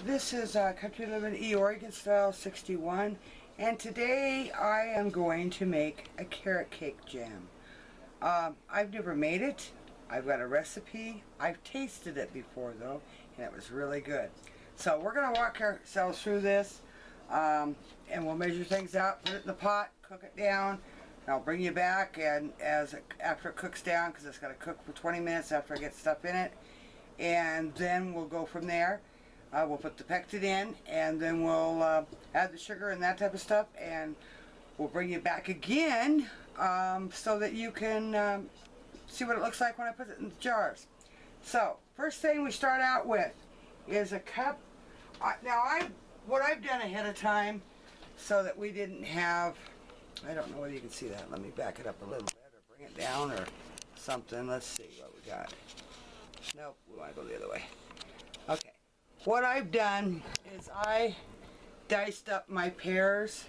This is Country Living E Oregon Style 61, and today I am going to make a carrot cake jam. I've never made it. I've got a recipe. I've tasted it before though, and it was really good. So we're going to walk ourselves through this, and we'll measure things out, put it in the pot, cook it down. And I'll bring you back and after it cooks down, because it's going to cook for 20 minutes after I get stuff in it, and then we'll go from there. We'll put the pectin in, and then we'll add the sugar and that type of stuff, and we'll bring you back again so that you can see what it looks like when I put it in the jars. So, first thing we start out with is a cup. Now, what I've done ahead of time so that we didn't have, I don't know whether you can see that. Let me back it up a little bit or bring it down or something. Let's see what we got. Nope, we want to go the other way. Okay. What I've done is I diced up my pears.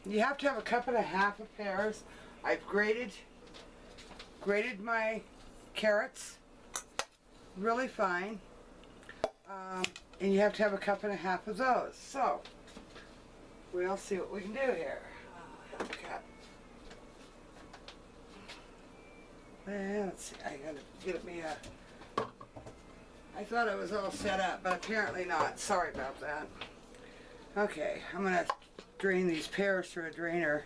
You have to have a cup and a half of pears. I've grated my carrots really fine, and you have to have a cup and a half of those. So we'll see what we can do here. Half a cup. Well, let's see. I gotta get me a. I thought it was all set up, but apparently not. Sorry about that. Okay, I'm going to drain these pears through a drainer.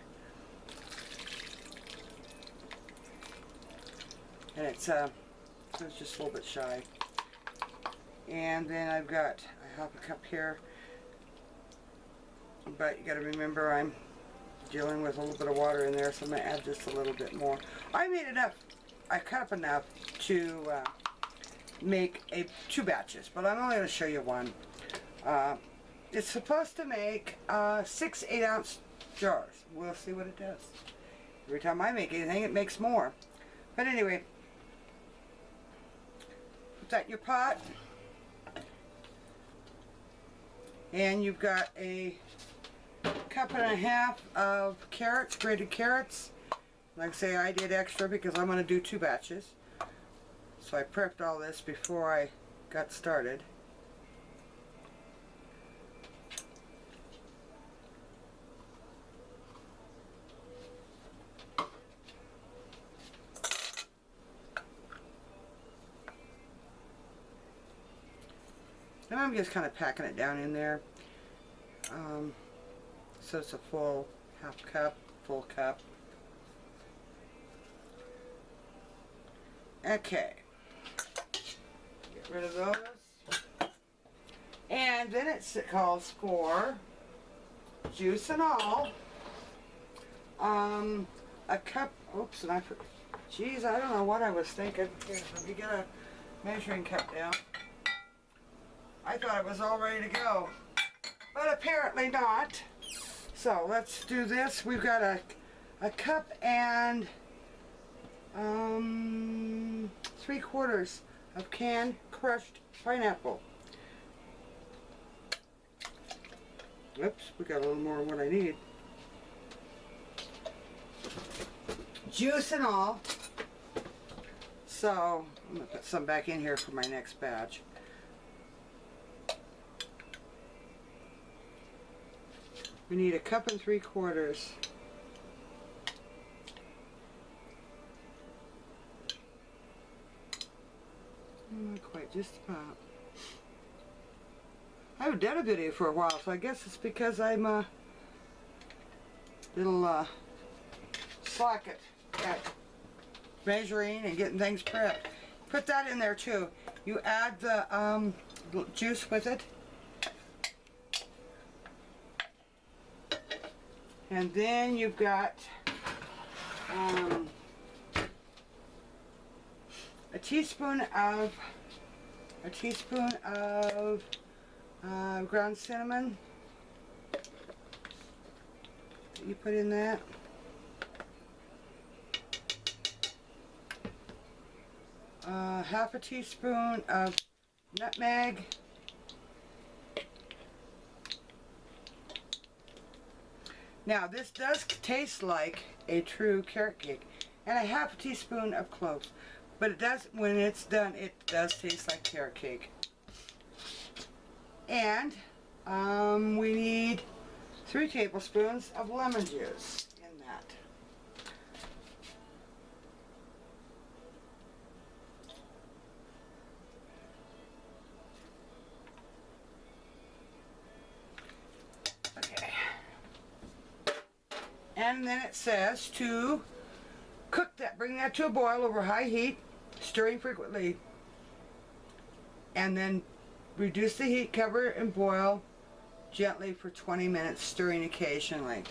And it's just a little bit shy. And then I've got a half a cup here. But you got to remember I'm dealing with a little bit of water in there, so I'm going to add just a little bit more. I made enough. I cut up enough to make two batches, but I'm only going to show you one. It's supposed to make 6 8-ounce jars. We'll see what it does. Every time I make anything, it makes more. But anyway, put that in your pot, and you've got a cup and a half of carrots, grated carrots. Like I say, I did extra because I'm going to do 2 batches. So I prepped all this before I got started. And I'm just kind of packing it down in there. So it's a full half cup, full cup. Okay. Get rid of those. And then it calls for juice and all. A cup, oops, and I forgot. Geez, I don't know what I was thinking. Here, let me get a measuring cup down. I thought it was all ready to go, but apparently not. So let's do this. We've got a cup and 3/4 of canned crushed pineapple. Oops, we got a little more than what I need. Juice and all. So I'm going to put some back in here for my next batch. We need a cup and 3/4. Not quite, just about. I haven't done a video for a while, so I guess it's because I'm a little slack at measuring and getting things prepped. Put that in there too. You add the juice with it. And then you've got a teaspoon of ground cinnamon. You put in that. Half a teaspoon of nutmeg. Now this does taste like a true carrot cake, and a half a teaspoon of cloves. But it does, when it's done, it does taste like carrot cake. And we need 3 tablespoons of lemon juice in that. Okay. And then it says to cook that, bring that to a boil over high heat, stirring frequently. And then reduce the heat, cover and boil gently for 20 minutes, stirring occasionally.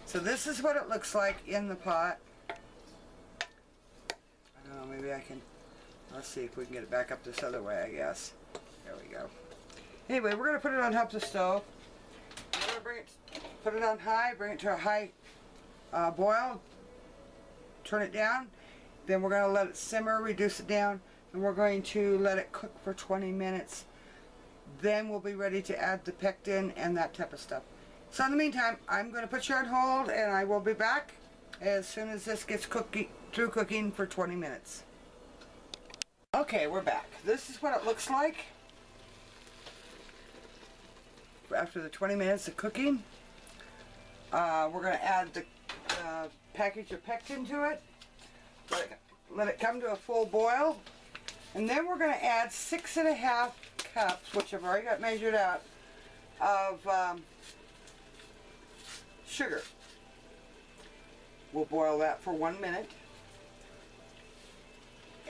So this is what it looks like in the pot. I don't know, maybe I can, let's see if we can get it back up this other way, I guess. There we go. Anyway, we're going to put it on top of the stove. We're going to put it on high, bring it to a high boil, turn it down. Then we're going to let it simmer, reduce it down, and we're going to let it cook for 20 minutes. Then we'll be ready to add the pectin and that type of stuff. So in the meantime, I'm going to put you on hold, and I will be back as soon as this gets through cooking for 20 minutes. Okay, we're back. This is what it looks like after the 20 minutes of cooking. We're going to add the package of pectin to it. Let it come to a full boil. And then we're going to add 6½ cups, which I've already got measured out, of sugar. We'll boil that for 1 minute.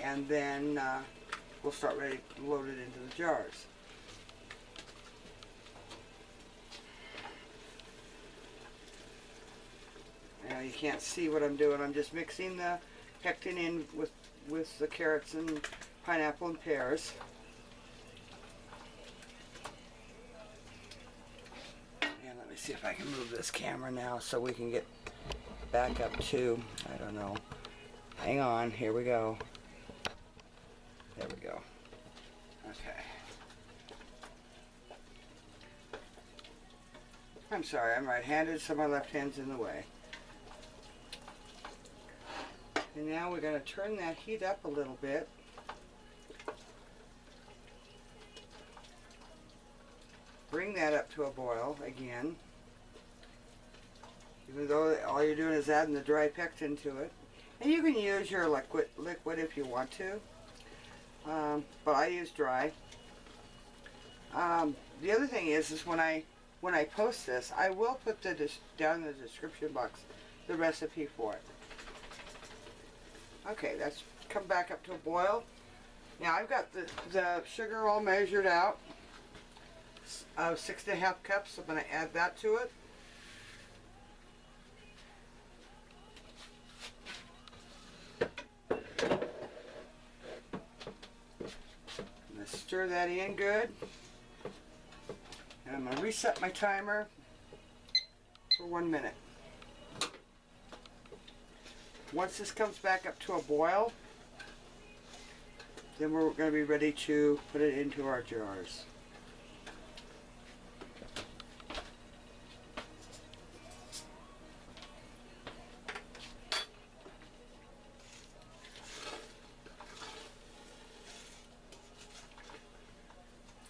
And then we'll start ready to load it into the jars. Now you can't see what I'm doing. I'm just mixing the pectin in with the carrots and pineapple and pears. And let me see if I can move this camera now so we can get back up to, I don't know. Hang on, here we go. There we go. Okay. I'm sorry, I'm right-handed, so my left hand's in the way. And now we're going to turn that heat up a little bit. Bring that up to a boil again. Even though all you're doing is adding the dry pectin to it. And you can use your liquid if you want to. But I use dry. The other thing is when I post this, I will put down in the description box the recipe for it. Okay, that's come back up to a boil. Now I've got the sugar all measured out of 6½ cups. I'm going to add that to it. I'm going to stir that in good. And I'm going to reset my timer for 1 minute. Once this comes back up to a boil, then we're going to be ready to put it into our jars.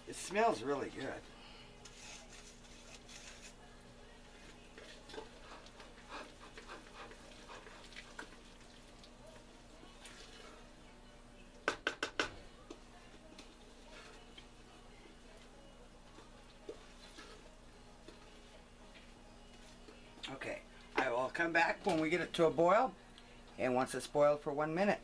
It smells really good. Okay, I will come back when we get it to a boil, and once it's boiled for 1 minute.